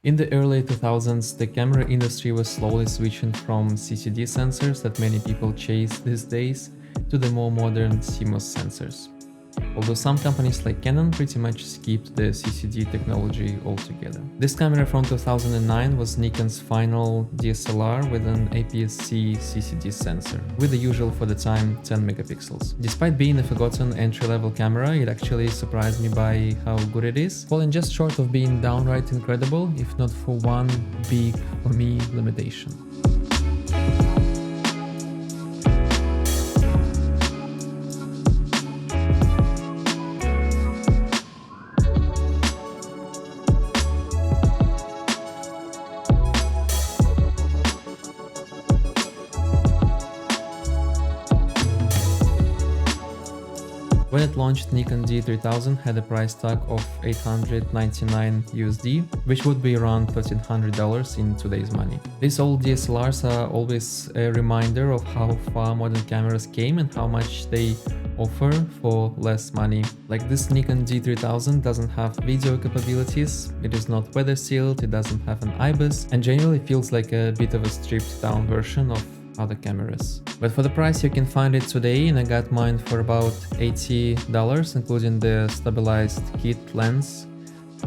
In the early 2000s, the camera industry was slowly switching from CCD sensors that many people chase these days to the more modern CMOS sensors. Although some companies like Canon pretty much skipped the CCD technology altogether. This camera from 2009 was Nikon's final DSLR with an APS-C CCD sensor, with the usual for the time 10 megapixels. Despite being a forgotten entry-level camera, it actually surprised me by how good it is, falling just short of being downright incredible, if not for one big, for me, limitation. When it launched, Nikon D3000 had a price tag of $899 USD, which would be around $1,300 in today's money. These old DSLRs are always a reminder of how far modern cameras came and how much they offer for less money. Like this Nikon D3000 doesn't have video capabilities, it is not weather sealed, it doesn't have an IBIS, and generally feels like a bit of a stripped down version of other cameras. But for the price you can find it today, and I got mine for about $80, including the stabilized kit lens.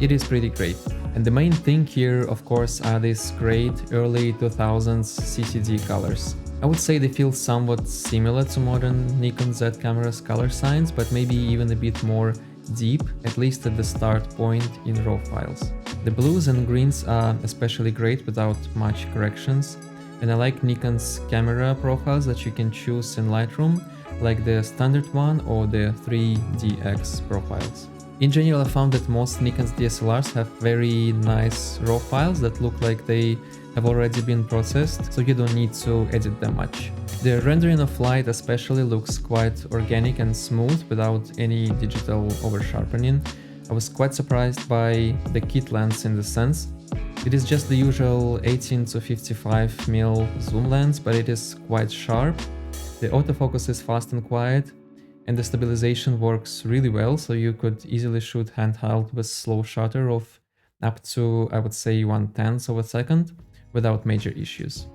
It is pretty great. And the main thing here, of course, are these great early 2000s CCD colors. I would say they feel somewhat similar to modern Nikon Z cameras color science, but maybe even a bit more deep, at least at the start point in RAW files. The blues and greens are especially great without much corrections. And I like Nikon's camera profiles that you can choose in Lightroom, like the standard one or the 3DX profiles. In general, I found that most Nikon's DSLRs have very nice RAW files that look like they have already been processed, so you don't need to edit them much. The rendering of light especially looks quite organic and smooth without any digital over-sharpening. I was quite surprised by the kit lens in this sense. It is just the usual 18 to 55mm zoom lens, but it is quite sharp. The autofocus is fast and quiet, and the stabilization works really well, so you could easily shoot handheld with slow shutter of up to, I would say, 1/10 of a second without major issues.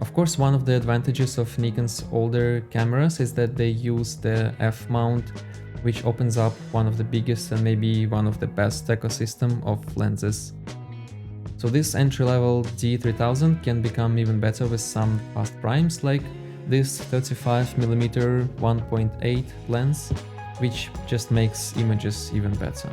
Of course, one of the advantages of Nikon's older cameras is that they use the F-mount, which opens up one of the biggest and maybe one of the best ecosystem of lenses. So this entry-level D3000 can become even better with some fast primes like this 35mm 1.8 lens, which just makes images even better.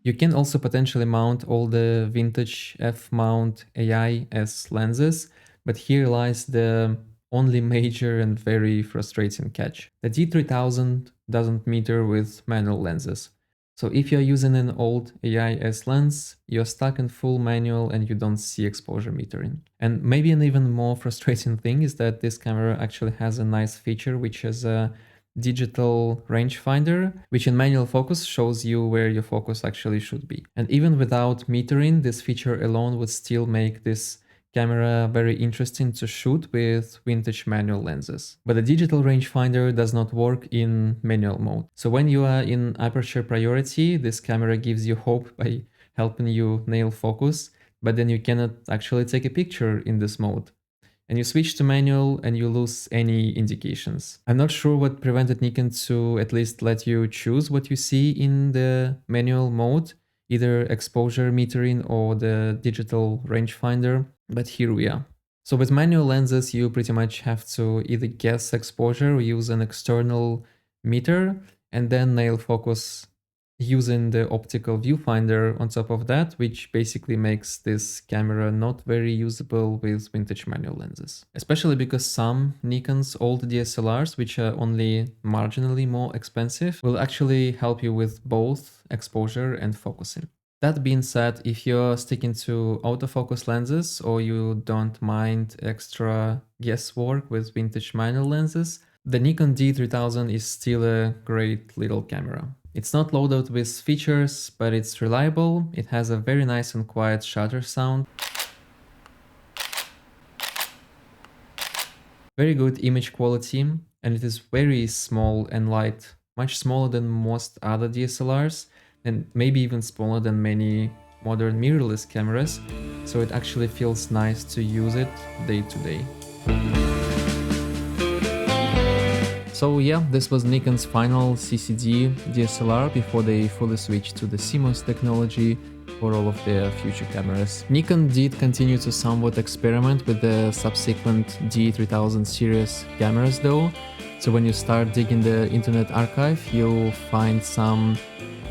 You can also potentially mount all the vintage f-mount AIS lenses, but here lies the only major and very frustrating catch. The D3000 doesn't meter with manual lenses. So if you're using an old AIS lens, you're stuck in full manual and you don't see exposure metering. And maybe an even more frustrating thing is that this camera actually has a nice feature, which is a digital rangefinder, which in manual focus shows you where your focus actually should be. And even without metering, this feature alone would still make this camera very interesting to shoot with vintage manual lenses. But the digital rangefinder does not work in manual mode. So when you are in aperture priority, this camera gives you hope by helping you nail focus, but then you cannot actually take a picture in this mode. And you switch to manual and you lose any indications. I'm not sure what prevented Nikon to at least let you choose what you see in the manual mode, either exposure metering or the digital rangefinder, but here we are. So with manual lenses, you pretty much have to either guess exposure or use an external meter and then nail focus using the optical viewfinder on top of that, which basically makes this camera not very usable with vintage manual lenses. Especially because some Nikon's old DSLRs, which are only marginally more expensive, will actually help you with both exposure and focusing. That being said, if you're sticking to autofocus lenses or you don't mind extra guesswork with vintage manual lenses, the Nikon D3000 is still a great little camera. It's not loaded with features, but it's reliable. It has a very nice and quiet shutter sound, very good image quality, and it is very small and light, much smaller than most other DSLRs, and maybe even smaller than many modern mirrorless cameras, so it actually feels nice to use it day to day. So yeah, this was Nikon's final CCD DSLR before they fully switched to the CMOS technology for all of their future cameras. Nikon did continue to somewhat experiment with the subsequent D3000 series cameras though, so when you start digging the internet archive, you'll find some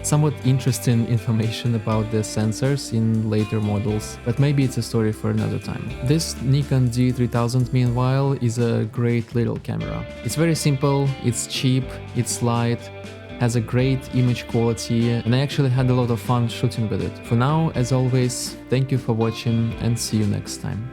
somewhat interesting information about the sensors in later models, but maybe it's a story for another time. This Nikon D3000 meanwhile is a great little camera. It's very simple, it's cheap, it's light, has a great image quality, and I actually had a lot of fun shooting with it. For now, as always, thank you for watching and see you next time.